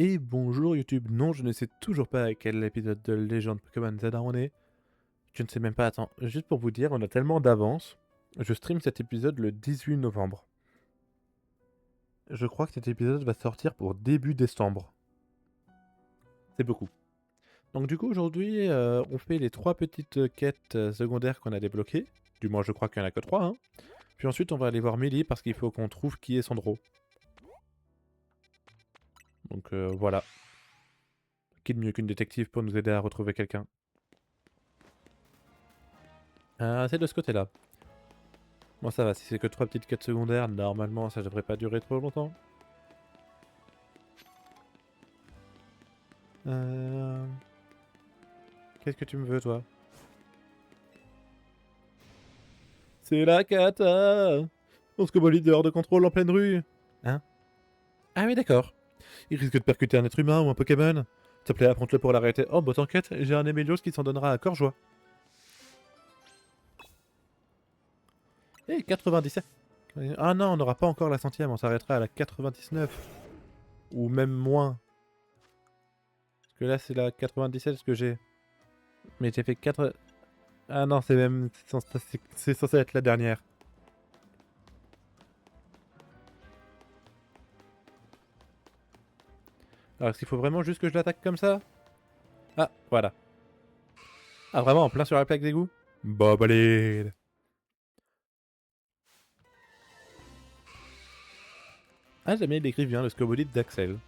Et bonjour YouTube, non je ne sais toujours pas à quel épisode de Légende Pokémon Zelda on est. Je ne sais même pas, attends, juste pour vous dire, on a tellement d'avance. Je stream cet épisode le 18 novembre. Je crois que cet épisode va sortir pour début décembre. C'est beaucoup. Donc du coup aujourd'hui, on fait les 3 petites quêtes secondaires qu'on a débloquées. Du moins je crois qu'il n'y en a que 3, hein. Puis ensuite on va aller voir Millie parce qu'il faut qu'on trouve qui est Sandro. Donc voilà. Qui de mieux qu'une détective pour nous aider à retrouver quelqu'un? C'est de ce côté-là. Bon ça va, si c'est que 3 petites quêtes secondaires, normalement ça devrait pas durer trop longtemps. Euh... Qu'est-ce que tu me veux toi? C'est la cata! On se cobolide dehors de contrôle en pleine rue! Hein? Ah oui d'accord. Il risque de percuter un être humain ou un Pokémon. S'il te plaît, affronte-le pour l'arrêter. Oh bah t'inquiète, j'ai un Emelios qui s'en donnera à cœur joie. Eh, 97. Ah non, on n'aura pas encore la centième, on s'arrêtera à la 99. Ou même moins. Parce que là c'est la 97 ce que j'ai. Mais j'ai fait 4... Ah non, c'est même... C'est censé être la dernière. Alors est-ce qu'il faut vraiment juste que je l'attaque comme ça? Ah, voilà. Ah vraiment, en plein sur la plaque d'égout? Bah balade. Ah jamais il décrit bien le scobolite d'Axel.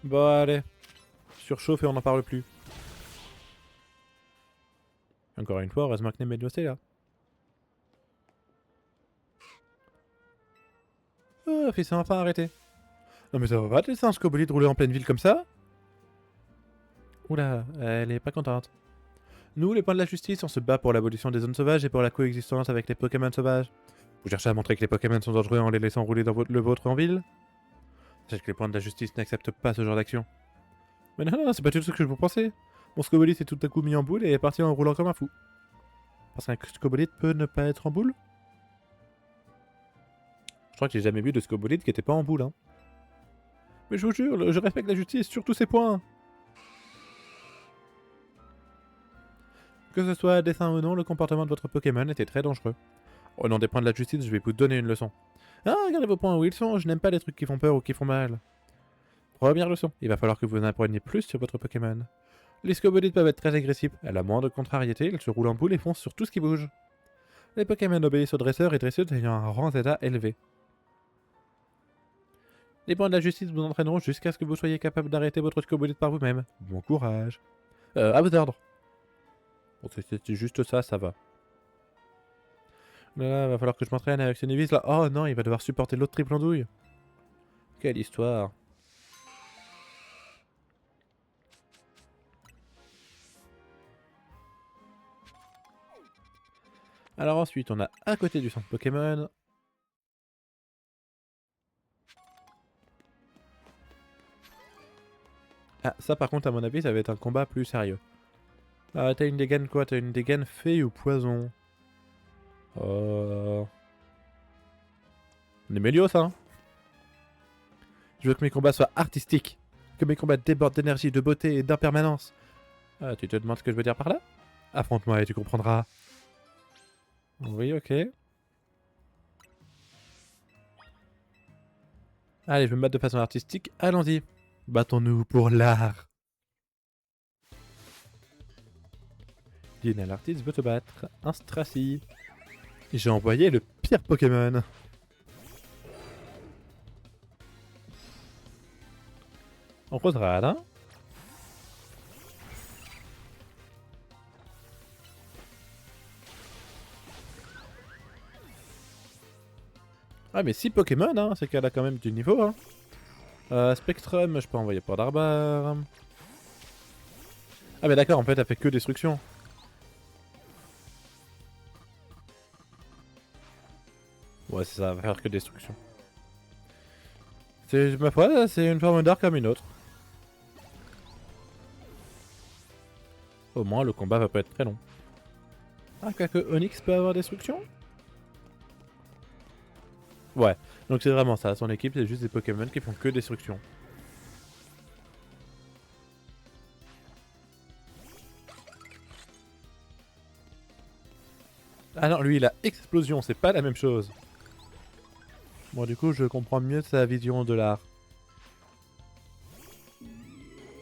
Bon allez. Surchauffe et on n'en parle plus. Encore une fois, heureusement que Nemelios est là. Oh, fils, c'est enfin arrêté. Non mais ça va pas te laisser un scobolite rouler en pleine ville comme ça? Oula, elle est pas contente. Nous, les points de la justice, on se bat pour l'abolition des zones sauvages et pour la coexistence avec les Pokémon sauvages. Vous cherchez à montrer que les Pokémon sont dangereux en les laissant rouler dans le vôtre en ville? Sachez que les points de la justice n'acceptent pas ce genre d'action. Mais non, non, c'est pas du tout ce que je vous pensais. Mon scobolite est tout à coup mis en boule et est parti en roulant comme un fou. Parce qu'un scobolite peut ne pas être en boule? Je crois que j'ai jamais vu de scobolite qui était pas en boule, hein. Mais je vous jure, je respecte la justice sur tous ces points. Que ce soit à dessein ou non, le comportement de votre Pokémon était très dangereux. Au nom des points de la justice, je vais vous donner une leçon. Ah, regardez vos points où ils sont, je n'aime pas les trucs qui font peur ou qui font mal. Première leçon, il va falloir que vous en appreniez plus sur votre Pokémon. Les scobolites peuvent être très agressifs, à la moindre contrariété, ils se roulent en boule et foncent sur tout ce qui bouge. Les Pokémon obéissent aux dresseurs et dresseuses ayant un rang ZA élevé. Les points de la justice vous entraîneront jusqu'à ce que vous soyez capable d'arrêter votre scobolite par vous-même. Bon courage. À vos ordres. Bon, c'est juste ça, ça va. Là, va falloir que je m'entraîne avec ce Nevis là. Oh non, il va devoir supporter l'autre triple andouille. Quelle histoire. Alors ensuite, on a à côté du centre Pokémon. Ah, ça par contre, à mon avis, ça va être un combat plus sérieux. Ah, t'as une dégaine quoi? T'as une dégaine fée ou poison? Oh... On est Mélios, hein? Je veux que mes combats soient artistiques. Que mes combats débordent d'énergie, de beauté et d'impermanence. Ah, tu te demandes ce que je veux dire par là? Affronte-moi et tu comprendras. Oui, ok. Allez, je vais me battre de façon artistique. Allons-y. Battons-nous pour l'art. Lionel l'artiste veut te battre. Un Stracy. J'ai envoyé le pire Pokémon. En Roserade, hein? Ah, mais 6 Pokémon, hein? C'est qu'elle a quand même du niveau, hein? Spectrum, je peux envoyer pour d'Arbar. Ah, mais d'accord, en fait, elle fait que destruction. Ouais, c'est ça, elle va faire que destruction. C'est, ma foi, c'est une forme d'art comme une autre. Au moins, le combat va pas être très long. Ah, quoique Onyx peut avoir destruction? Ouais, donc c'est vraiment ça. Son équipe, c'est juste des Pokémon qui font que destruction. Ah non, lui, il a explosion, c'est pas la même chose. Bon, du coup, je comprends mieux sa vision de l'art.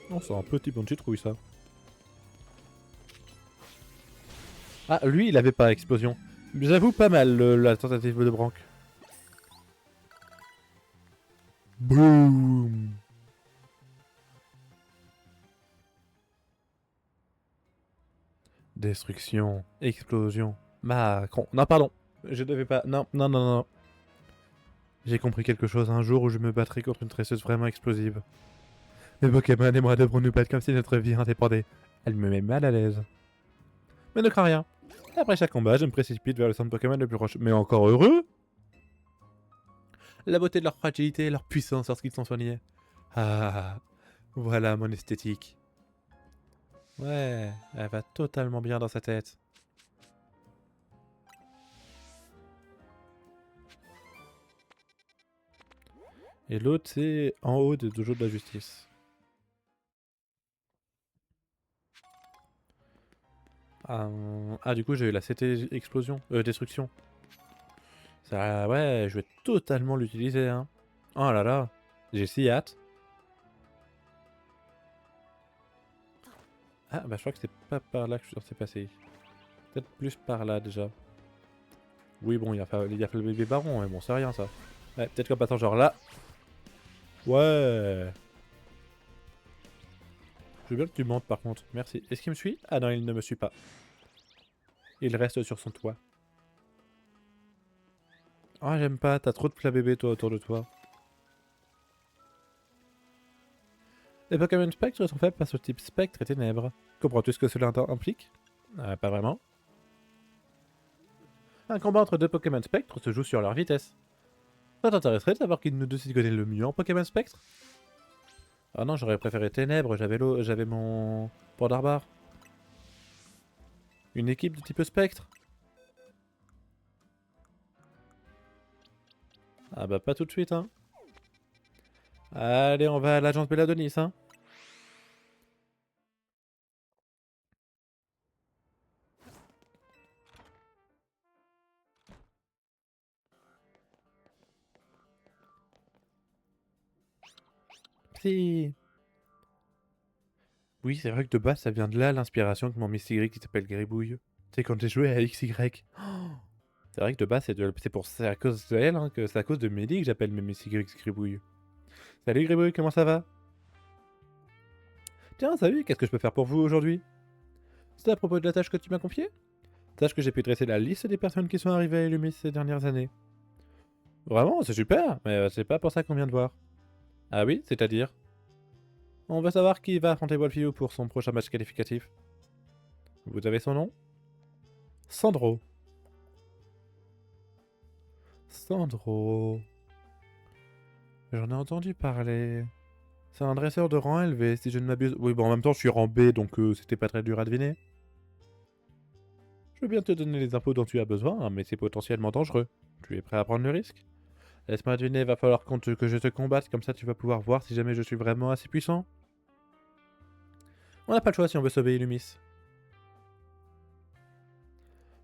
Non, c'est un petit bon de citrouille, ça. Ah, lui, il avait pas explosion. J'avoue pas mal la tentative de Brank. Boum. Destruction, explosion, Macron. Non, pardon. Je devais pas. Non, non, non, non. J'ai compris quelque chose un jour où je me battrai contre une tresseuse vraiment explosive. Les Pokémon et moi devrons nous battre comme si notre vie en dépendait. Elle me met mal à l'aise. Mais ne crains rien. Après chaque combat, je me précipite vers le centre Pokémon le plus proche. Mais encore heureux. La beauté de leur fragilité et leur puissance lorsqu'ils sont soignés. Ah, voilà mon esthétique. Ouais, elle va totalement bien dans sa tête. Et l'autre, c'est en haut des Dojo de la Justice. Ah, du coup, j'ai eu la CT explosion. Destruction. Ça, ouais, je vais totalement l'utiliser, hein. Oh là là, j'ai si hâte. Ah, bah je crois que c'est pas par là que je suis censé passer. Peut-être plus par là, déjà. Oui, bon, il y a fait le bébé baron, mais bon, c'est rien, ça. Ouais, peut-être qu'en passant genre là. Ouais. Je veux bien que tu montes, par contre. Merci. Est-ce qu'il me suit? Ah non, il ne me suit pas. Il reste sur son toit. Ah, j'aime pas, t'as trop de plats bébés, toi, autour de toi. Les Pokémon Spectre sont faits par ce type spectre et ténèbres. Comprends-tu ce que cela implique? Pas vraiment. Un combat entre deux Pokémon Spectre se joue sur leur vitesse. Ça t'intéresserait de savoir qui de nous deux s'y connaît le mieux en Pokémon Spectre? Ah non, j'aurais préféré Ténèbres, j'avais mon port d'Arbar. Une équipe de type Spectre? Ah bah pas tout de suite, hein. Allez, on va à l'agence Belladonis, hein. Si. Oui, c'est vrai que de base, ça vient de là l'inspiration que mon Mistigris qui s'appelle Gribouille. Tu sais, quand j'ai joué à XY. C'est vrai que de base, c'est à cause d'elle, hein, que c'est à cause de Mélie que j'appelle mes Mistigris Gribouille. Salut Gribouille, comment ça va? Tiens, salut, qu'est-ce que je peux faire pour vous aujourd'hui? C'est à propos de la tâche que tu m'as confiée? Sache que j'ai pu dresser la liste des personnes qui sont arrivées à Illumis ces dernières années. Vraiment, c'est super, mais c'est pas pour ça qu'on vient de voir. Ah oui, c'est-à-dire? On veut savoir qui va affronter Wolfio pour son prochain match qualificatif. Vous avez son nom? Sandro. Sandro. J'en ai entendu parler. C'est un dresseur de rang élevé, si je ne m'abuse. Oui, bon, en même temps, je suis rang B, donc c'était pas très dur à deviner. Je veux bien te donner les infos dont tu as besoin, hein, mais c'est potentiellement dangereux. Tu es prêt à prendre le risque? Laisse-moi deviner, va falloir que je te combatte, comme ça tu vas pouvoir voir si jamais je suis vraiment assez puissant. On n'a pas le choix si on veut sauver Illumis.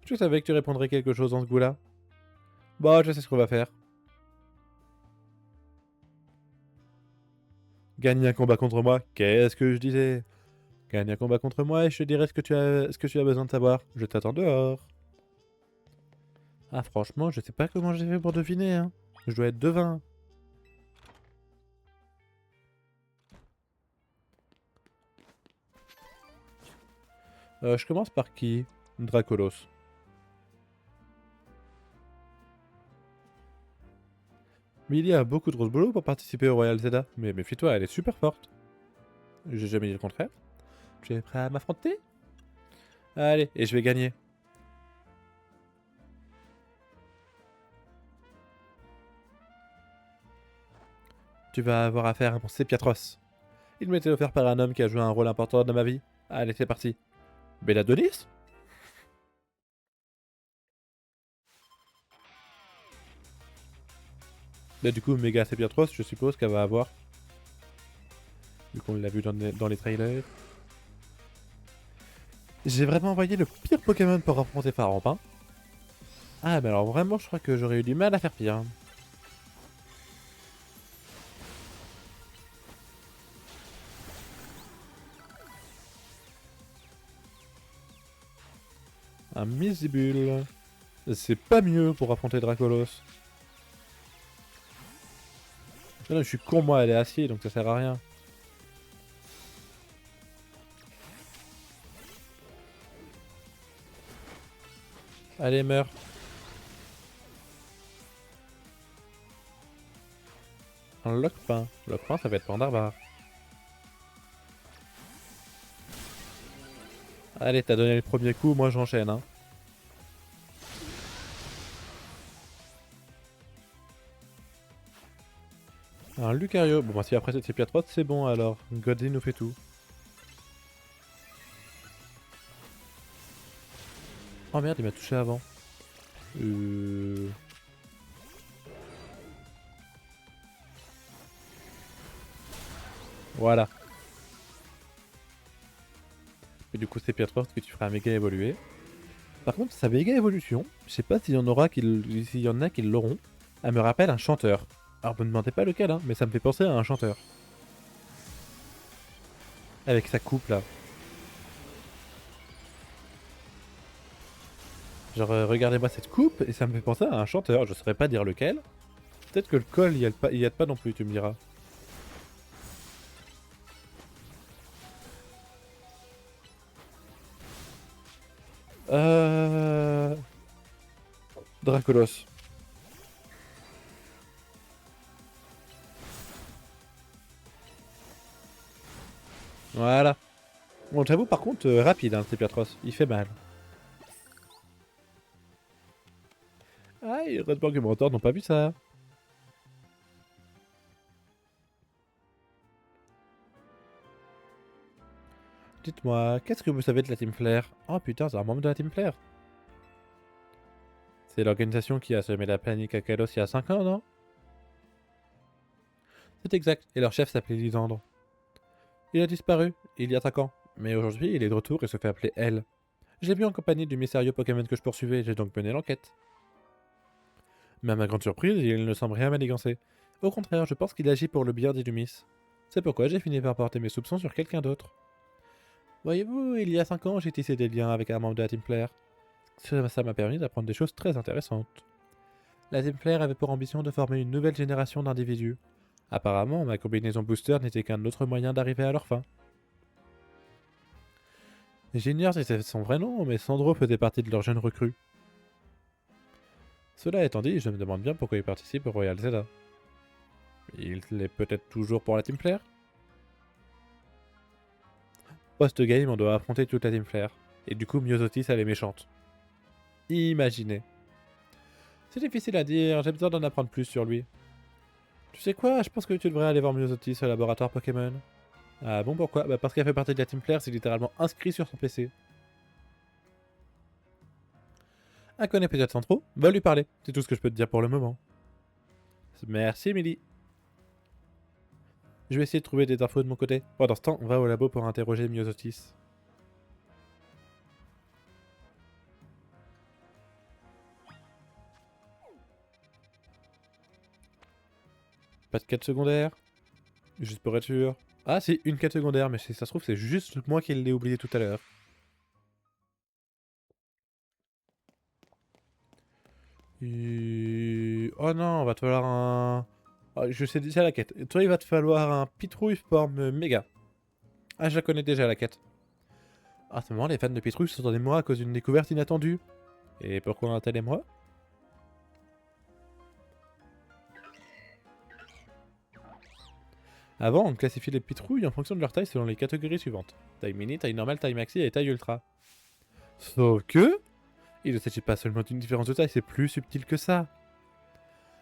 Je savais que tu répondrais quelque chose dans ce goût-là. Bah, je sais ce qu'on va faire. Gagne un combat contre moi, qu'est-ce que je disais? Gagne un combat contre moi et je te dirai ce que tu as besoin de savoir. Je t'attends dehors. Ah, franchement, je sais pas comment j'ai fait pour deviner, hein. Je dois être devin. Je commence par qui? Dracolos. Millie a beaucoup trop de boulot pour participer au Royal Zelda, mais méfie-toi, elle est super forte. J'ai jamais dit le contraire. Tu es prêt à m'affronter? Allez, et je vais gagner. Tu vas avoir affaire à mon Sépiatros. Il m'était offert par un homme qui a joué un rôle important dans ma vie. Allez, c'est parti. Belladonis? Là du coup Mega Sephiroth, je suppose qu'elle va avoir. Vu qu'on l'a vu dans les trailers. J'ai vraiment envoyé le pire Pokémon pour affronter Farampin. Ah mais alors vraiment je crois que j'aurais eu du mal à faire pire. Un Misibule. C'est pas mieux pour affronter Dracolos. Non, je suis con moi, elle est acier donc ça sert à rien. Allez meurs. Un Lockpin. Lockpin ça va être Pandarbar. Allez t'as donné le premier coup, moi j'enchaîne hein. Un Lucario. Bon bah si après c'est Piatrotte c'est bon alors. Godly nous fait tout. Oh merde il m'a touché avant. Voilà. Et du coup c'est Piatrotte que tu feras méga évoluer. Par contre sa méga évolution, je sais pas s'il y en aura s'il y en a qui l'auront. Elle me rappelle un chanteur. Alors me demandez pas lequel hein, mais ça me fait penser à un chanteur. Avec sa coupe là. Genre regardez-moi cette coupe et ça me fait penser à un chanteur, je saurais pas dire lequel. Peut-être que le col y aide pas non plus, tu me diras. Euh... Dracolos. Voilà. Bon j'avoue par contre rapide hein, Piatros, il fait mal. Ah, heureusement que mes mentors n'ont pas vu ça. Dites-moi, qu'est-ce que vous savez de la Team Flare? Oh putain, c'est un membre de la Team Flare. C'est l'organisation qui a semé la panique à Kalos il y a 5 ans, non? C'est exact, et leur chef s'appelait Lysandre. Il a disparu, il y a 5 ans, mais aujourd'hui il est de retour et se fait appeler L. Je l'ai vu en compagnie du mystérieux Pokémon que je poursuivais, j'ai donc mené l'enquête. Mais à ma grande surprise, il ne semble rien manigancer. Au contraire, je pense qu'il agit pour le bien d'Illumis. C'est pourquoi j'ai fini par porter mes soupçons sur quelqu'un d'autre. Voyez-vous, il y a 5 ans, j'ai tissé des liens avec un membre de la Team Flare. Ça m'a permis d'apprendre des choses très intéressantes. La Team Flare avait pour ambition de former une nouvelle génération d'individus. Apparemment, ma combinaison booster n'était qu'un autre moyen d'arriver à leur fin. J'ignore si c'est son vrai nom, mais Sandro faisait partie de leurs jeunes recrues. Cela étant dit, je me demande bien pourquoi il participe au Royal Zelda. Il l'est peut-être toujours pour la Team Flare? Post-game, on doit affronter toute la Team Flare. Et du coup, Myosotis, elle est méchante. Imaginez. C'est difficile à dire, j'ai besoin d'en apprendre plus sur lui. Tu sais quoi, je pense que tu devrais aller voir Myosotis au laboratoire Pokémon. Ah bon, pourquoi? Bah parce qu'elle fait partie de la Team Flare, c'est littéralement inscrit sur son PC. Elle connaît peut-être sans trop, va lui parler, c'est tout ce que je peux te dire pour le moment. Merci Millie. Je vais essayer de trouver des infos de mon côté. Pendant ce temps, on va au labo pour interroger Myosotis. Pas de quête secondaire? Juste pour être sûr. Ah si, une quête secondaire, mais si ça se trouve c'est juste moi qui l'ai oublié tout à l'heure. Oh non, va te falloir un... Oh, je sais déjà la quête. Toi, il va te falloir un pitrouille forme méga. Ah, je la connais déjà la quête. À ce moment, les fans de pitrouille sont dans émoi à cause d'une découverte inattendue. Et pourquoi un tel émoi? Avant, on classifiait les pitrouilles en fonction de leur taille selon les catégories suivantes. Taille mini, taille normale, taille maxi et taille ultra. Sauf que... il ne s'agit pas seulement d'une différence de taille, c'est plus subtil que ça.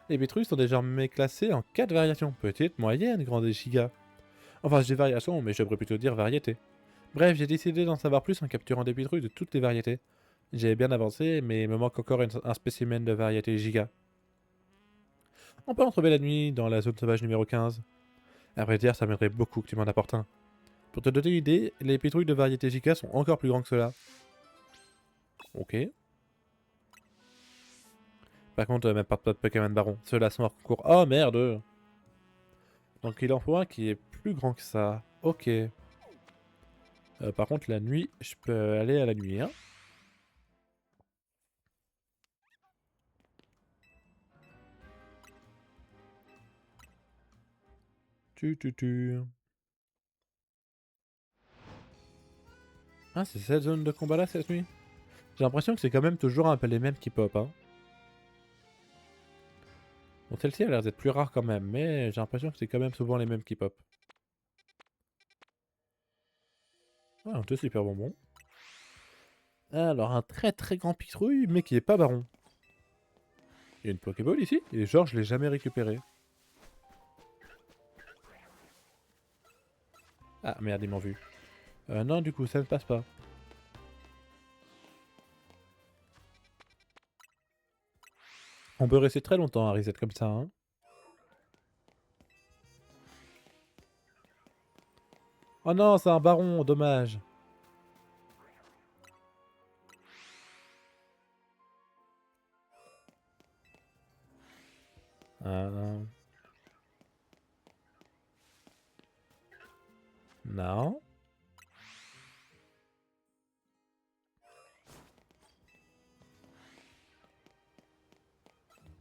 Les pitrouilles sont désormais classées en 4 variations, petite, moyenne, grande et giga. Enfin, je dis variations, mais je devrais plutôt dire variété. Bref, j'ai décidé d'en savoir plus en capturant des pitrouilles de toutes les variétés. J'ai bien avancé, mais il me manque encore un spécimen de variété giga. On peut en trouver la nuit dans la zone sauvage numéro 15. À vrai dire, ça m'aiderait beaucoup que tu m'en apportes un. Pour te donner une idée, les pétrouilles de variété Giga sont encore plus grands que cela. Ok. Par contre, même pas de Pokémon Baron. Ceux-là sont hors concours. Oh merde! Donc il en faut un qui est plus grand que ça. Ok. Par contre, la nuit, je peux aller à la nuit, hein. Tu. Ah, c'est cette zone de combat là cette nuit? J'ai l'impression que c'est quand même toujours un peu les mêmes qui pop, hein. Bon, celle-ci a l'air d'être plus rare quand même, mais j'ai l'impression que c'est quand même souvent les mêmes qui pop. Ah, un deux super bonbons. Alors, un très très grand pitrouille, mais qui est pas baron. Il y a une Pokéball ici, et genre je l'ai jamais récupéré. Ah merde, ils m'ont vu. Non, du coup, ça ne passe pas. On peut rester très longtemps à reset comme ça, hein. Oh non, c'est un baron, dommage. Euh, Non.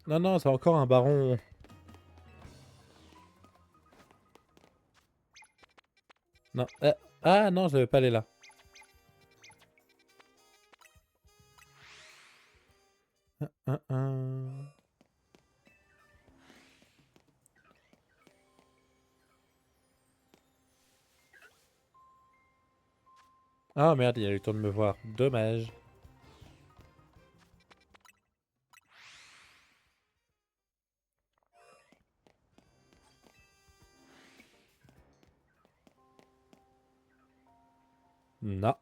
Non, non, c'est encore un baron. Non. Ah non, je vais pas aller là. Un, un. Ah merde, il a eu le temps de me voir. Dommage. Non.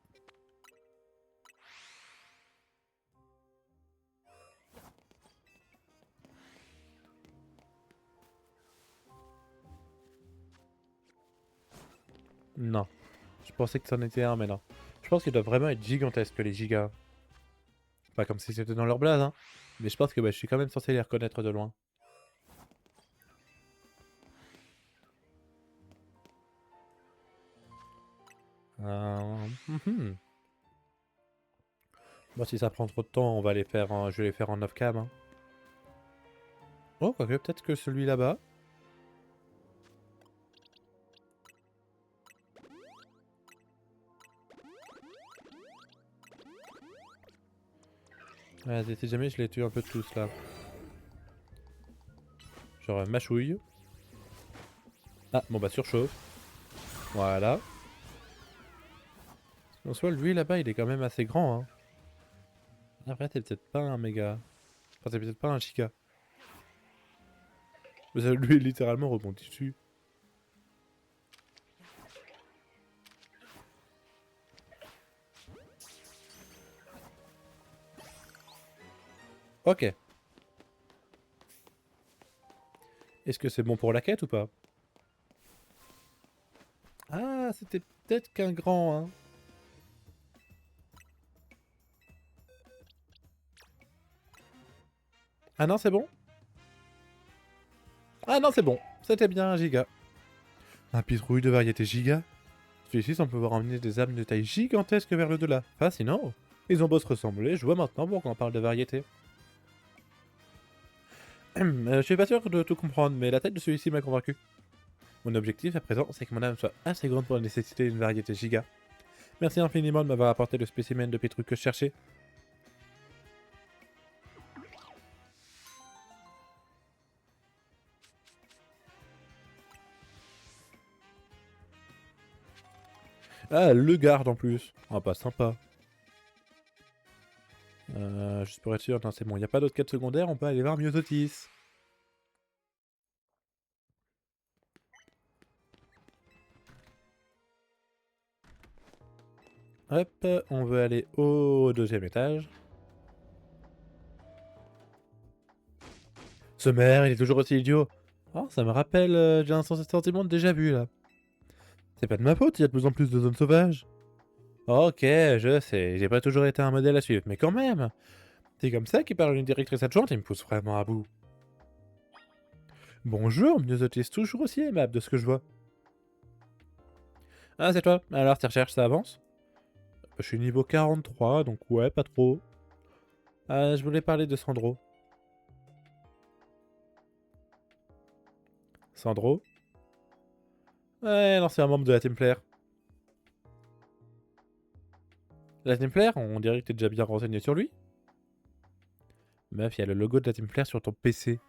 Non. Je pensais que c'en était un, mais non. Je pense qu'ils doivent vraiment être gigantesques, les gigas. Pas comme si c'était dans leur blase, hein. Mais je pense que bah, je suis quand même censé les reconnaître de loin. Mhm. Bon, si ça prend trop de temps, on va les faire je vais les faire en off-cam, hein. Oh, quoique, peut-être que celui là-bas. Vas-y, si jamais je les tue un peu tous là. Genre mâchouille. Ah, bon bah surchauffe. Voilà. En soi, lui là-bas, il est quand même assez grand, hein. Après, c'est peut-être pas un méga. Enfin, c'est peut-être pas un chica. Mais ça lui est littéralement rebondi dessus. Ok. Est-ce que c'est bon pour la quête ou pas? Ah, c'était peut-être qu'un grand, hein. Ah non, c'est bon? Ah non, c'est bon. C'était bien un giga. Un pitrouille de variété giga? Celui-ci semble pouvoir emmener des âmes de taille gigantesque vers le delà. Fascinant. Ils ont beau se ressembler, je vois maintenant pourquoi on parle de variété. Je suis pas sûr de tout comprendre, mais la tête de celui-ci m'a convaincu. Mon objectif à présent, c'est que mon âme soit assez grande pour nécessiter une variété giga. Merci infiniment de m'avoir apporté le spécimen de pétrouille que je cherchais. Ah, le garde en plus. Ah, pas sympa. Juste pour être sûr, non, c'est bon, il n'y a pas d'autres quêtes secondaires, on peut aller voir Myosotis. Hop, on veut aller au deuxième étage. Ce maire, il est toujours aussi idiot. Oh, ça me rappelle, j'ai un sentiment de déjà vu là. C'est pas de ma faute, il y a de plus en plus de zones sauvages. Ok, je sais, j'ai pas toujours été un modèle à suivre, mais quand même. C'est comme ça qu'il parle d'une directrice adjointe, il me pousse vraiment à bout. Bonjour, Myosotis, toujours aussi aimable de ce que je vois. Ah, c'est toi. Alors, tes recherches, ça avance? Je suis niveau 43, donc ouais, pas trop. Je voulais parler de Sandro. Sandro? Ouais, l'ancien membre de la Templaire. La Templaire, on dirait que t'es déjà bien renseigné sur lui. Meuf, il y a le logo de la Templaire sur ton PC.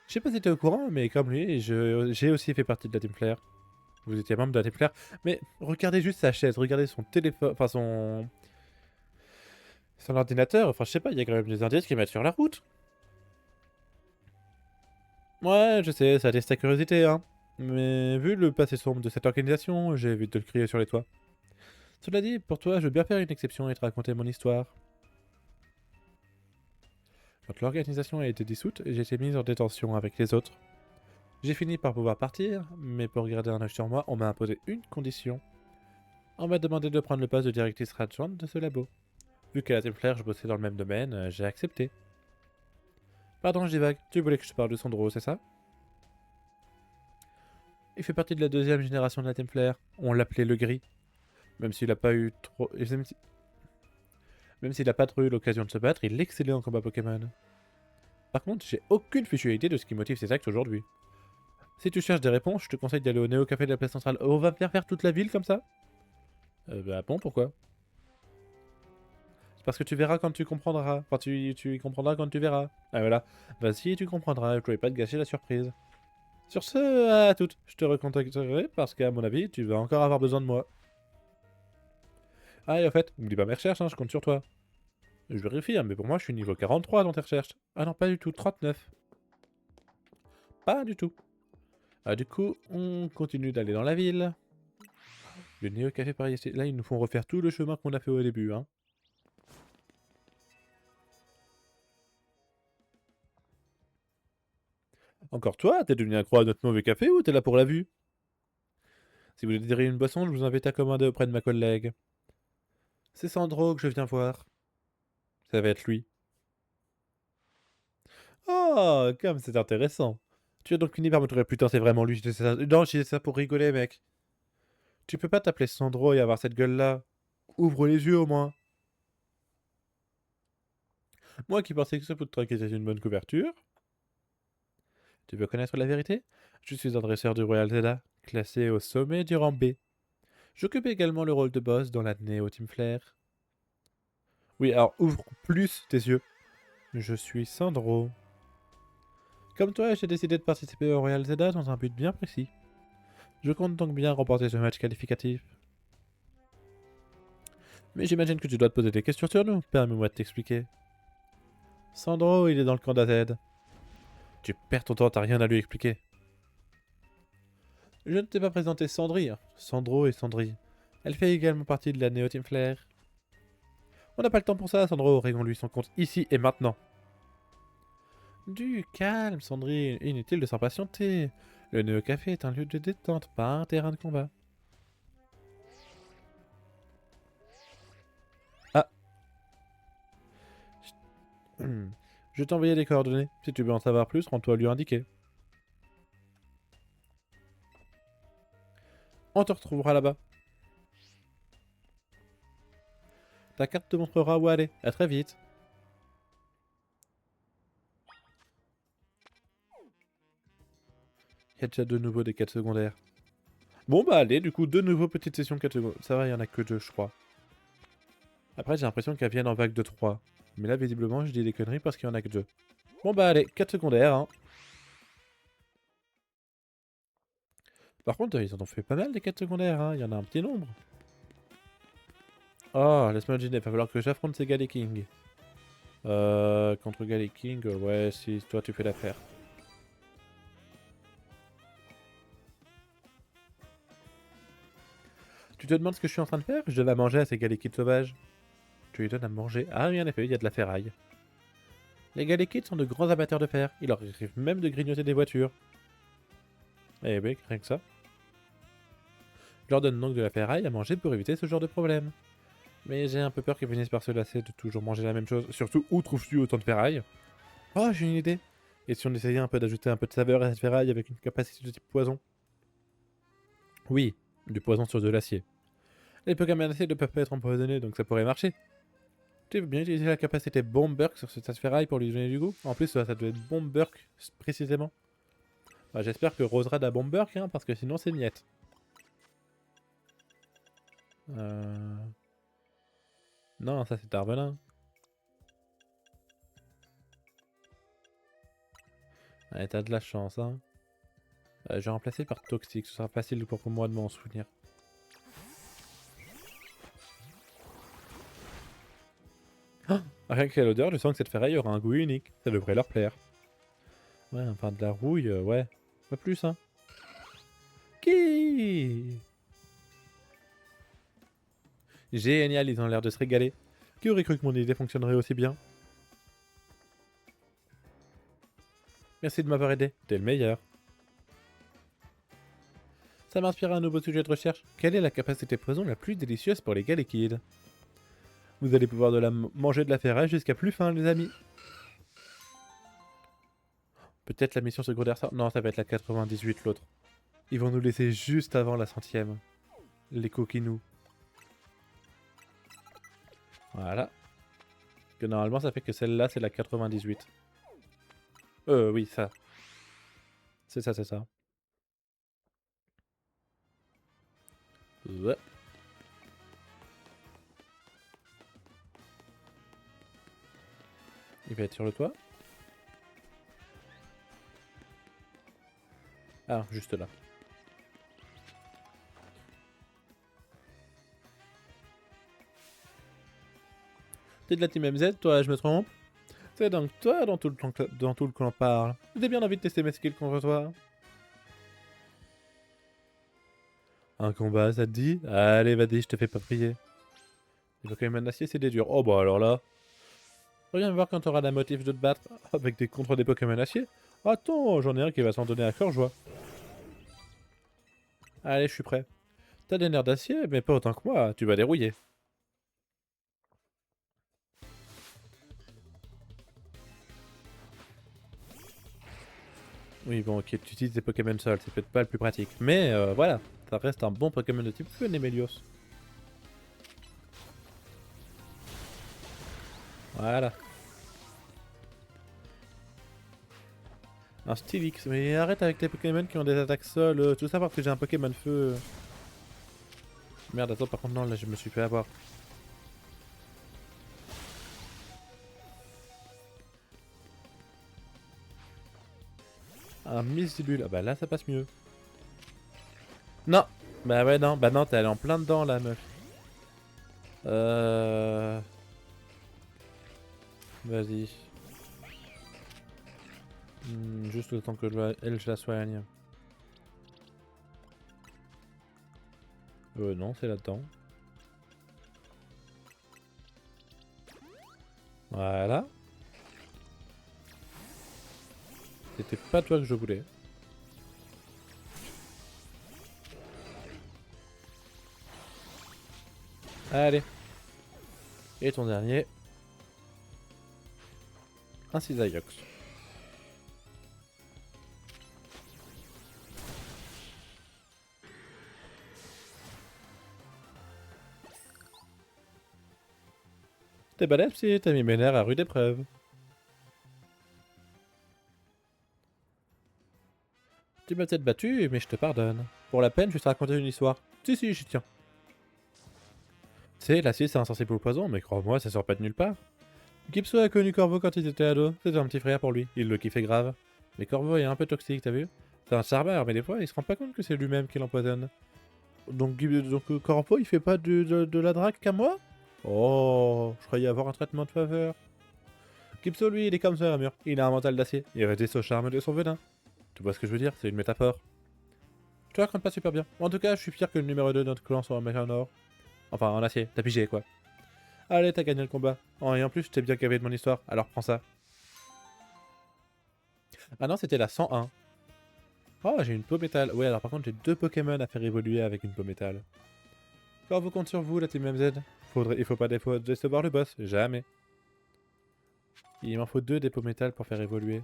Je sais pas si t'es au courant, mais comme lui, j'ai aussi fait partie de la Templaire. Vous étiez membre de la Templaire. Mais regardez juste sa chaise, regardez son téléphone, enfin son ordinateur. Enfin, je sais pas, il y a quand même des indices qui mettent sur la route. Ouais, je sais, ça atteste ta curiosité, hein. Mais vu le passé sombre de cette organisation, j'ai évité de le crier sur les toits. Cela dit, pour toi, je veux bien faire une exception et te raconter mon histoire. Quand l'organisation a été dissoute, j'ai été mise en détention avec les autres. J'ai fini par pouvoir partir, mais pour garder un œil sur moi, on m'a imposé une condition. On m'a demandé de prendre le poste de directrice adjointe de ce labo. Vu qu'à la Templaire, je bossais dans le même domaine, j'ai accepté. Pardon, je divague, tu voulais que je te parle de Sandro, c'est ça? Il fait partie de la deuxième génération de la Templaire. On l'appelait le Gris. Même s'il a pas eu trop... Même s'il a pas trop eu l'occasion de se battre, il excellait en combat Pokémon. Par contre, j'ai aucune fichue idée de ce qui motive ses actes aujourd'hui. Si tu cherches des réponses, je te conseille d'aller au Néo Café de la place centrale. Oh, on va faire toute la ville comme ça? Bah bon, pourquoi? C'est parce que tu verras quand tu comprendras. Enfin, tu y comprendras quand tu verras. Ah voilà. Vas-y, tu comprendras. Je voulais pas te gâcher la surprise. Sur ce, à toutes. Je te recontacterai parce qu'à mon avis, tu vas encore avoir besoin de moi. Ah, et en fait, n'oublie pas mes recherches, hein, je compte sur toi. Je vérifie, hein, mais pour moi, je suis niveau 43 dans tes recherches. Ah non, pas du tout, 39. Pas du tout. Ah, du coup, on continue d'aller dans la ville. Le Néo Café Paris, là, ils nous font refaire tout le chemin qu'on a fait au début, hein. Encore toi, t'es devenu accro à notre mauvais café ou t'es là pour la vue? Si vous désirez une boisson, je vous invite à commander auprès de ma collègue. C'est Sandro que je viens voir. Ça va être lui. Oh, comme c'est intéressant. Tu as donc fini par me trouver. Putain, c'est vraiment lui. Je disais ça... Non, je disais ça pour rigoler, mec. Tu peux pas t'appeler Sandro et avoir cette gueule-là. Ouvre les yeux au moins. Moi qui pensais que ce food truck était une bonne couverture. Tu veux connaître la vérité? Je suis un dresseur du Royal Zelda, classé au sommet du rang B. J'occupe également le rôle de boss dans l'année au Team Flair. Oui, alors ouvre plus tes yeux. Je suis Sandro. Comme toi, j'ai décidé de participer au Royal Zelda dans un but bien précis. Je compte donc bien remporter ce match qualificatif. Mais j'imagine que tu dois te poser des questions sur nous, permets-moi de t'expliquer. Sandro, il est dans le camp d'AZ. Tu perds ton temps, t'as rien à lui expliquer. Je ne t'ai pas présenté Sandry, hein. Sandro et Sandry. Elle fait également partie de la Neo Team Flair. On n'a pas le temps pour ça, Sandro, réglons-lui son compte ici et maintenant. Du calme, Sandry, inutile de s'impatienter. Le Neo Café est un lieu de détente, pas un terrain de combat. Ah. Je t'ai envoyé les coordonnées. Si tu veux en savoir plus, rends-toi à lui indiquer. On te retrouvera là-bas. Ta carte te montrera où aller. À très vite. Il y a déjà de nouveau des quêtes secondaires. Bon bah allez, du coup, de nouveau petites sessions quêtes secondaires. Ça va, il y en a que deux, je crois. Après, j'ai l'impression qu'elles viennent en vague de 3. Mais là, visiblement, je dis des conneries parce qu'il y en a que deux. Bon bah allez, quêtes secondaires, hein. Par contre, ils en ont fait pas mal des quêtes secondaires, hein. Il y en a un petit nombre. Oh, laisse-moi imaginer, il va falloir que j'affronte ces Galley King. Contre Galley King, ouais, si toi tu fais l'affaire. Tu te demandes ce que je suis en train de faire? Je donne à manger à ces Galley Kids sauvages. Tu lui donnes à manger? Ah oui, en effet, il y a de la ferraille. Les gars liquides sont de grands amateurs de fer. Il leur arrive même de grignoter des voitures. Eh ben, rien que ça. Je leur donne donc de la ferraille à manger pour éviter ce genre de problème. Mais j'ai un peu peur qu'ils finissent par se lasser de toujours manger la même chose. Surtout, où trouves-tu autant de ferraille? Oh, j'ai une idée. Et si on essayait un peu d'ajouter un peu de saveur à cette ferraille avec une capacité de type poison? Oui, du poison sur de l'acier. Les Pokémon acier ne peuvent pas être empoisonnés, donc ça pourrait marcher. Tu veux bien utiliser la capacité Bombburk sur cette ferraille pour lui donner du goût? En plus, ça doit être Bombburk précisément. Bah, j'espère que Roserad a Bombburk, hein, parce que sinon c'est miette. Non, ça c'est Darvelin. Allez, t'as de la chance, hein. Je vais remplacer par Toxique, ce sera facile pour moi de m'en souvenir. Ah, rien qu'à l'odeur, je sens que cette ferraille aura un goût unique. Ça devrait leur plaire. Ouais, enfin de la rouille, ouais. Pas plus, hein. Qui? Génial, ils ont l'air de se régaler. Qui aurait cru que mon idée fonctionnerait aussi bien? Merci de m'avoir aidé, t'es le meilleur. Ça m'inspire un nouveau sujet de recherche. Quelle est la capacité poison la plus délicieuse pour les gars liquides? Vous allez pouvoir manger de la ferraille jusqu'à plus faim, les amis. Peut-être la mission secondaire ça. Non, ça va être la 98 l'autre. Ils vont nous laisser juste avant la 100e. Les coquinous. Voilà. Que normalement ça fait que celle-là c'est la 98. Oui, ça. C'est ça, c'est ça. Ouais. Il va être sur le toit. Ah, juste là. T'es de la team MZ, toi, je me trompe? C'est donc toi dans tout le clan parle. J'ai bien envie de tester mes skills contre toi. Un combat, ça te dit? Allez, vas-y, je te fais pas prier. Il faut quand même un acier, c'est des durs. Oh bah alors là. Reviens me voir quand t'auras la motif de te battre avec contre des Pokémon acier. Attends, j'en ai un qui va s'en donner à cœur joie. Allez, je suis prêt. T'as des nerfs d'acier, mais pas autant que moi, tu vas dérouiller. Oui, bon, ok, tu utilises des Pokémon Sol, c'est peut-être pas le plus pratique. Mais voilà, ça reste un bon Pokémon de type feu, Nemelios. Voilà. Un Stylix, mais arrête avec tes Pokémon qui ont des attaques Sol, tout ça parce que j'ai un Pokémon feu. Merde, attends, par contre, non, là, je me suis fait avoir. Un Misibule, ah bah là, ça passe mieux. Non. Bah ouais, non, bah non, t'es allé en plein dedans, la meuf. Vas-y. Juste le temps que je la soigne. Non, c'est là-dedans. Voilà. C'était pas toi que je voulais. Allez. Et ton dernier. Un Cisaillux. T'es balèze si t'as mis mes nerfs à rude épreuve. Tu m'as peut-être battu, mais je te pardonne. Pour la peine, je vais te raconter une histoire. Si, j'y tiens. Tu sais, l'acier c'est insensé pour le poison, mais crois-moi, ça sort pas de nulle part. Gipso a connu Corvo quand ils étaient ados. C'était un petit frère pour lui. Il le kiffait grave. Mais Corvo est un peu toxique, t'as vu? C'est un charmeur, mais des fois, il se rend pas compte que c'est lui-même qui l'empoisonne. Donc Corvo, il fait pas de la drague qu'à moi? Oh, je croyais avoir un traitement de faveur. Gipso, lui, il est comme ça, Amur. Il a un mental d'acier. Il résiste au charme de son venin. Tu vois ce que je veux dire? C'est une métaphore. Je te raconte pas super bien. En tout cas, je suis fier que le numéro 2 de notre clan soit en mec en or. Enfin, en acier. T'as pigé, quoi. Allez, t'as gagné le combat. Oh, et en plus, je t'ai bien gavé de mon histoire, alors prends ça. Ah non, c'était la 101. Oh, j'ai une peau métal. Ouais, alors par contre, j'ai 2 Pokémon à faire évoluer avec une peau métal. Quand vous compte sur vous, la team MZ. Il faut pas décevoir le boss, jamais. Il m'en faut 2 des peaux métal pour faire évoluer.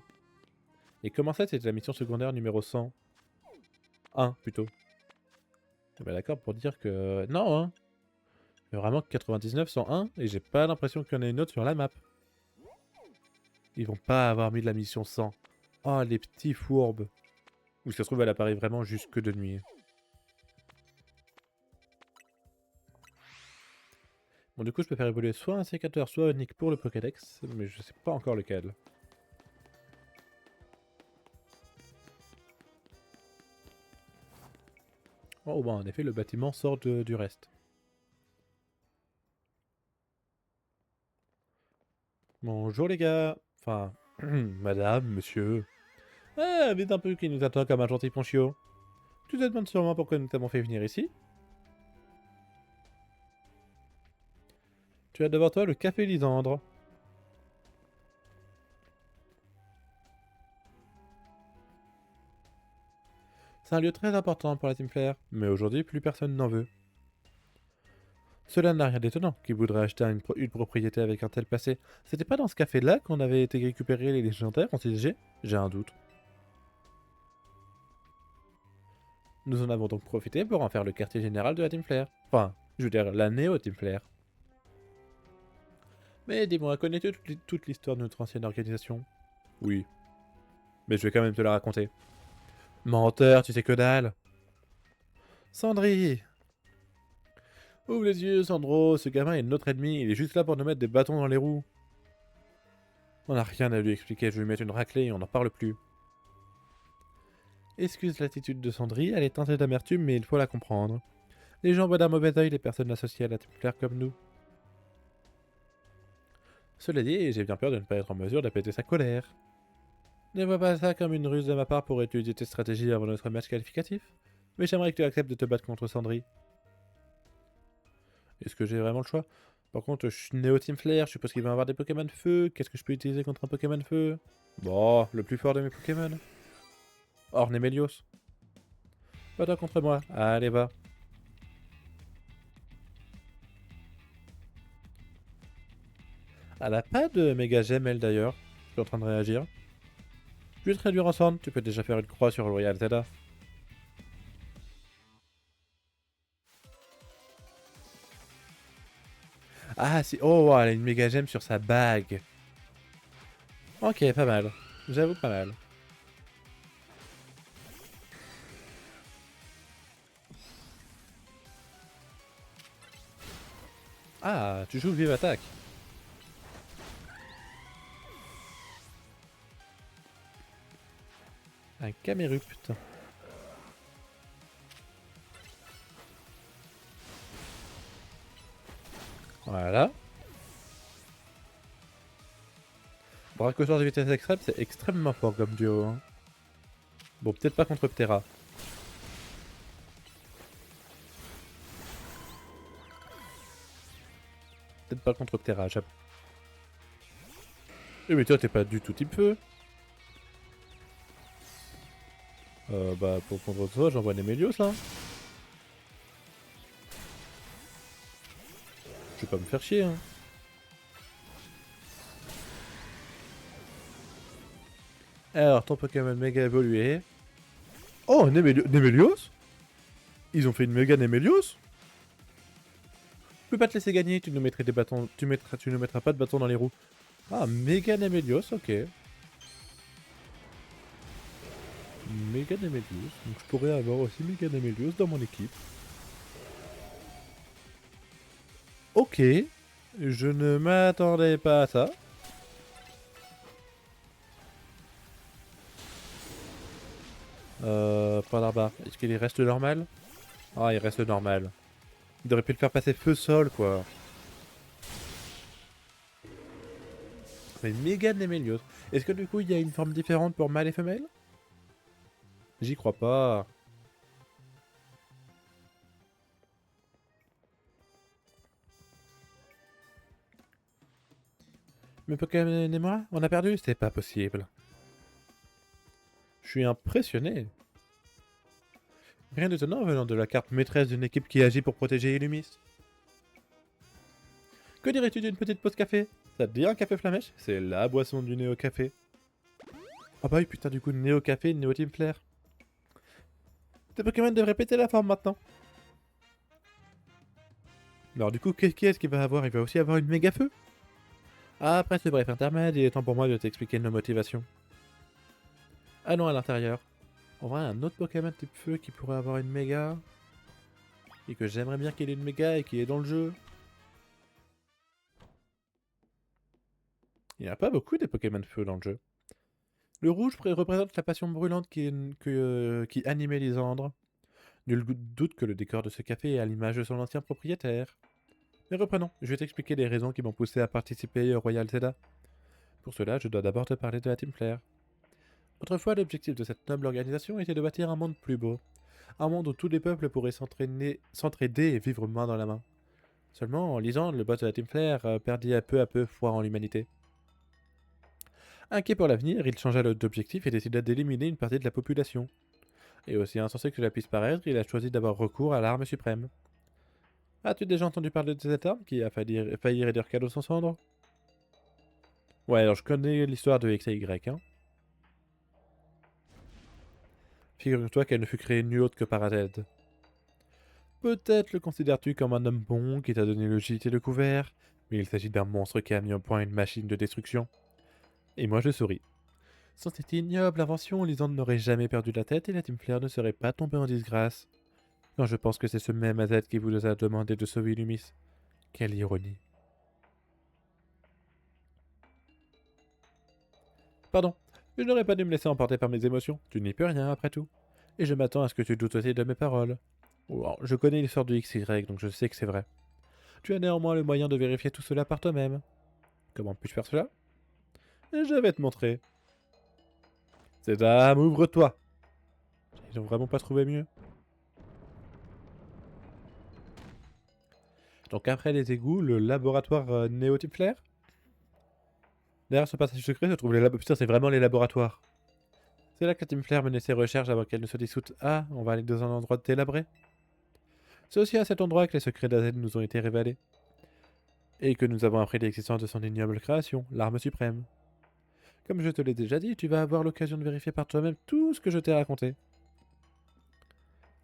Et comment ça, c'était la mission secondaire numéro 100 1 plutôt. Bah d'accord, pour dire que... Non, hein. Il y a vraiment que 99, 101, et j'ai pas l'impression qu'il y en ait une autre sur la map. Ils vont pas avoir mis de la mission 100. Oh, les petits fourbes. Ou si ça se trouve, elle apparaît vraiment juste que de nuit. Bon, du coup, je peux faire évoluer soit un sécateur, soit un Nick pour le Pokédex, mais je sais pas encore lequel. Oh, bon, en effet, le bâtiment sort du reste. Bonjour les gars. Enfin, madame, monsieur. Ah, vite un peu qui nous attend comme un gentil ponchio. Tu te demandes sûrement pourquoi nous t'avons fait venir ici? Tu as devant toi le café Lysandre. C'est un lieu très important pour la Team Flare, mais aujourd'hui plus personne n'en veut. Cela n'a rien d'étonnant qui voudrait acheter une propriété avec un tel passé. C'était pas dans ce café-là qu'on avait été récupérer les légendaires en CSG? J'ai un doute. Nous en avons donc profité pour en faire le quartier général de la Team Flare. Enfin, je veux dire la Néo Team Flare. Mais dis-moi, connais-tu toute l'histoire de notre ancienne organisation? Oui, mais je vais quand même te la raconter. Menteur, tu sais que dalle. Sandry! Ouvre les yeux, Sandro, ce gamin est notre ennemi, il est juste là pour nous mettre des bâtons dans les roues. On n'a rien à lui expliquer, je vais lui mettre une raclée et on n'en parle plus. Excuse l'attitude de Sandry, elle est teintée d'amertume, mais il faut la comprendre. Les gens voient d'un mauvais œil les personnes associées à la Team Flare comme nous. Cela dit, j'ai bien peur de ne pas être en mesure d'apaiser sa colère. Ne vois pas ça comme une ruse de ma part pour étudier tes stratégies avant notre match qualificatif, mais j'aimerais que tu acceptes de te battre contre Sandry. Est-ce que j'ai vraiment le choix? Par contre, je suis Néo Team Flare, je suppose qu'il va y avoir des Pokémon feu. Qu'est-ce que je peux utiliser contre un Pokémon feu? Bon, le plus fort de mes Pokémon. Ornemelios. Pas toi contre moi. Allez, va. Elle a pas de méga gemme, elle d'ailleurs. Je suis en train de réagir. Je vais te réduire en cendres, tu peux déjà faire une croix sur Royal Zelda. Ah, si. Oh, wow, elle a une méga gemme sur sa bague. Ok, pas mal. J'avoue, pas mal. Ah, tu joues vive attaque. Un Camerupt. Voilà. Brachiosaure de vitesse extrême, c'est extrêmement fort comme duo. Hein. Bon, peut-être pas contre Ptera. Peut-être pas contre Ptera, j'avoue. Eh mais toi, t'es pas du tout type feu. Bah, pour contre toi, j'envoie Nemelios, là. Je vais pas me faire chier, hein. Alors, ton Pokémon méga évolué. Oh, Nemelios? Ils ont fait une méga Nemelios? Je peux pas te laisser gagner, tu nous mettrais des bâtons. Tu nous mettras pas de bâtons dans les roues. Ah, méga Nemelios, ok. Méga Nemelios. Donc je pourrais avoir aussi méga Nemelios dans mon équipe. Ok. Je ne m'attendais pas à ça. Pas d'arbar. Est-ce qu'il reste normal? Ah, il reste normal. Il aurait pu le faire passer feu-sol, quoi. Mais méga Nemelios. Est-ce que du coup, il y a une forme différente pour mâle et femelle? J'y crois pas. Mais Pokémon et moi, on a perdu? C'est pas possible. suis impressionné. Rien d'étonnant venant de la carte maîtresse d'une équipe qui agit pour protéger Illumis. Que dirais-tu d'une petite pause café? Ça te dit un café flamèche? C'est la boisson du Néo Café. Ah bah oui, putain, du coup, Néo Café, Néo Team Flare. Tes Pokémon devraient péter la forme maintenant. Alors du coup, qui est-ce qu'il va avoir? Il va aussi avoir une méga feu? Après ce bref intermède, il est temps pour moi de t'expliquer nos motivations. Allons à l'intérieur. On voit un autre Pokémon type feu qui pourrait avoir une méga. Et que j'aimerais bien qu'il ait une méga et qui est dans le jeu. Il n'y a pas beaucoup de Pokémon feu dans le jeu. Le rouge représente la passion brûlante qui animait Lysandre. Nul doute que le décor de ce café est à l'image de son ancien propriétaire. Mais reprenons, je vais t'expliquer les raisons qui m'ont poussé à participer au Royal Zelda. Pour cela, je dois d'abord te parler de la Team Flare. Autrefois, l'objectif de cette noble organisation était de bâtir un monde plus beau. Un monde où tous les peuples pourraient s'entraider et vivre main dans la main. Seulement, en lisant, le boss de la Team Flare perdit peu à peu foi en l'humanité. Inquiet pour l'avenir, il changea d'objectif et décida d'éliminer une partie de la population. Et aussi insensé que cela puisse paraître, il a choisi d'avoir recours à l'arme suprême. As-tu déjà entendu parler de cette arme qui a failli réduire Kalos en cendres? Ouais, alors je connais l'histoire de X et Y, hein. Figure-toi qu'elle ne fut créée nulle autre que par Azed. Peut-être le considères-tu comme un homme bon qui t'a donné le gîte et le couvert, mais il s'agit d'un monstre qui a mis au point une machine de destruction. Et moi je souris. Sans cette ignoble invention, Lisande n'aurait jamais perdu la tête et la Team Flare ne serait pas tombée en disgrâce. Quand je pense que c'est ce même Azed qui vous a demandé de sauver Lumis. Quelle ironie. Pardon, je n'aurais pas dû me laisser emporter par mes émotions, tu n'y peux rien après tout. Et je m'attends à ce que tu doutes aussi de mes paroles. Wow, je connais l'histoire du XY, donc je sais que c'est vrai. Tu as néanmoins le moyen de vérifier tout cela par toi-même. Comment puis-je faire cela? Je vais te montrer. C'est dame, ouvre-toi. Ils ont vraiment pas trouvé mieux. Donc après les égouts, le laboratoire Néotype Flair. Derrière ce passage secret se trouvent les laboratoires. Putain, c'est vraiment les laboratoires. C'est là que la Team Flair menait ses recherches avant qu'elle ne se dissoute. Ah, on va aller dans un endroit délabré. C'est aussi à cet endroit que les secrets d'Azen nous ont été révélés. Et que nous avons appris l'existence de son ignoble création, l'arme suprême. Comme je te l'ai déjà dit, tu vas avoir l'occasion de vérifier par toi-même tout ce que je t'ai raconté.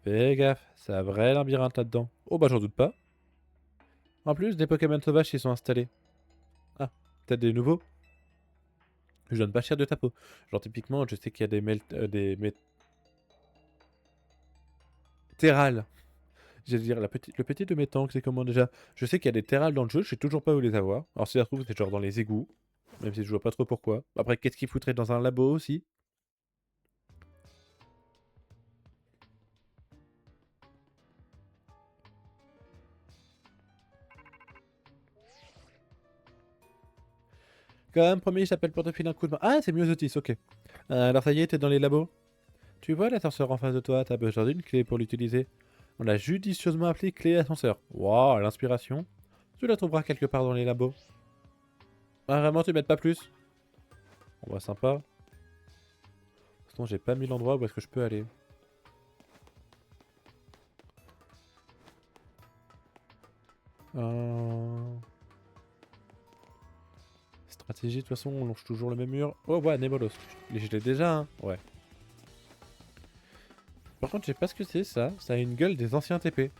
Fais gaffe, c'est un vrai labyrinthe là-dedans. Oh bah j'en doute pas. En plus, des Pokémon sauvages s'y sont installés. Ah, peut-être des nouveaux? Je donne pas cher de ta peau. Genre typiquement, je sais qu'il y a des Terral. J'allais dire le petit de mes tanks, c'est comment déjà? Je sais qu'il y a des Terral dans le jeu, je sais toujours pas où les avoir. Alors si ça se trouve, c'est genre dans les égouts. Même si je vois pas trop pourquoi. Après, qu'est-ce qu'ils foutraient dans un labo aussi? Quand même, promis, j'appelle pour te filer un coup de main. Ah, c'est Myosotis, ok. Alors ça y est, t'es dans les labos. Tu vois l'ascenseur en face de toi, t'as besoin d'une clé pour l'utiliser. On l'a judicieusement appelé clé ascenseur. Waouh, l'inspiration. Tu la trouveras quelque part dans les labos. Ah, vraiment, tu m'aides pas plus? On va sympa. Sinon, j'ai pas mis l'endroit où est-ce que je peux aller. Euh... Stratégie, de toute façon, on longe toujours le même mur. Oh, ouais, Nemolos. Je l'ai déjà, hein. Ouais. Par contre, je sais pas ce que c'est, ça. Ça a une gueule des anciens TP.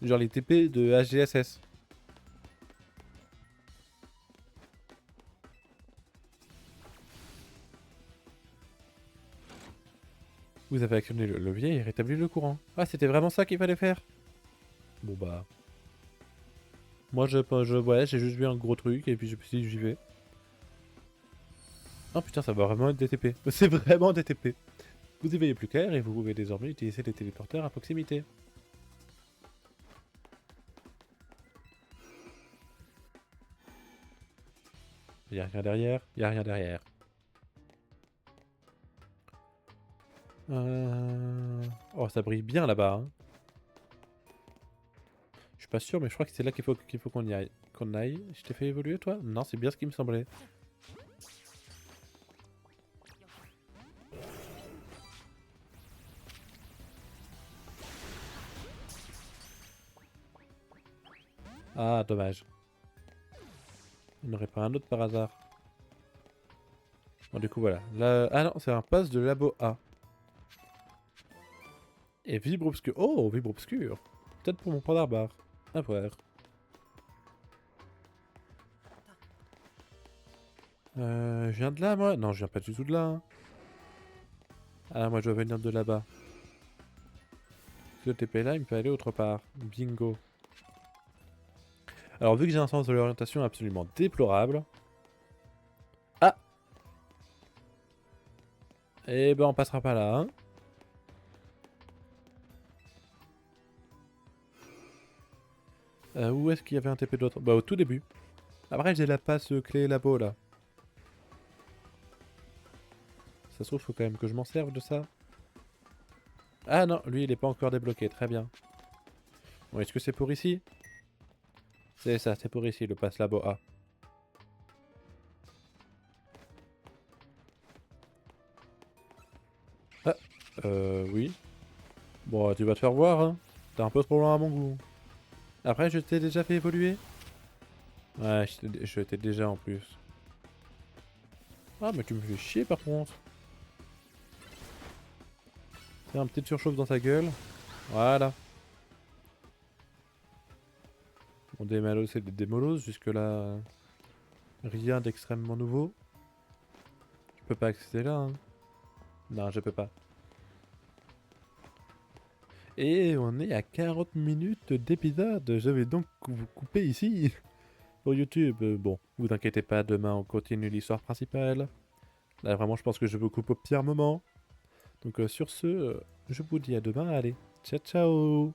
Genre les TP de HGSS. Vous avez actionné le levier et rétabli le courant. Ah, c'était vraiment ça qu'il fallait faire? Bon bah... Moi, ouais, j'ai juste vu un gros truc et puis je me suis dit, j'y vais. Oh putain, ça va vraiment être des TP. C'est vraiment des TP. Vous y voyez plus clair et vous pouvez désormais utiliser les téléporteurs à proximité. Y'a rien derrière, y'a rien derrière. Oh, ça brille bien là-bas. Hein. Je suis pas sûr, mais je crois que c'est là qu'il faut qu'on y aille. Qu'on aille. Je t'ai fait évoluer, toi? Non, c'est bien ce qui me semblait. Ah, dommage. Il n'y en aurait pas un autre par hasard. Bon, du coup, voilà. Là... Ah non, c'est un pass de labo A. Et vibre obscur. Oh, vibre obscur. Peut-être pour mon point d'arbar. À voir. Je viens de là, moi? Non, je viens pas du tout de là. Hein. Ah, moi, je dois venir de là-bas. Ce TP là, il me fait aller autre part. Bingo. Alors, vu que j'ai un sens de l'orientation absolument déplorable... Ah! Eh ben, on passera pas là, hein. Où est-ce qu'il y avait un TP d'autre? Bah, au tout début. Après, j'ai la passe clé labo, là. Ça se trouve, faut quand même que je m'en serve de ça. Ah non, lui, il est pas encore débloqué. Très bien. Bon, est-ce que c'est pour ici? C'est ça, c'est pour ici, le passe labo A. Ah, oui. Bon, tu vas te faire voir, hein. T'es un peu trop loin à mon goût. Après, je t'ai déjà fait évoluer? Ouais, je t'ai déjà en plus. Ah, mais tu me fais chier par contre. Fais un petit surchauffe dans ta gueule. Voilà. Bon, des malos, c'est des démolos. Jusque-là, rien d'extrêmement nouveau. Je peux pas accéder là, hein. Non, je peux pas. Et on est à 40 minutes d'épisode. Je vais donc vous couper ici. Pour YouTube, bon, vous inquiétez pas, demain on continue l'histoire principale. Là, vraiment, je pense que je vous coupe au pire moment. Donc, sur ce, je vous dis à demain. Allez, ciao, ciao!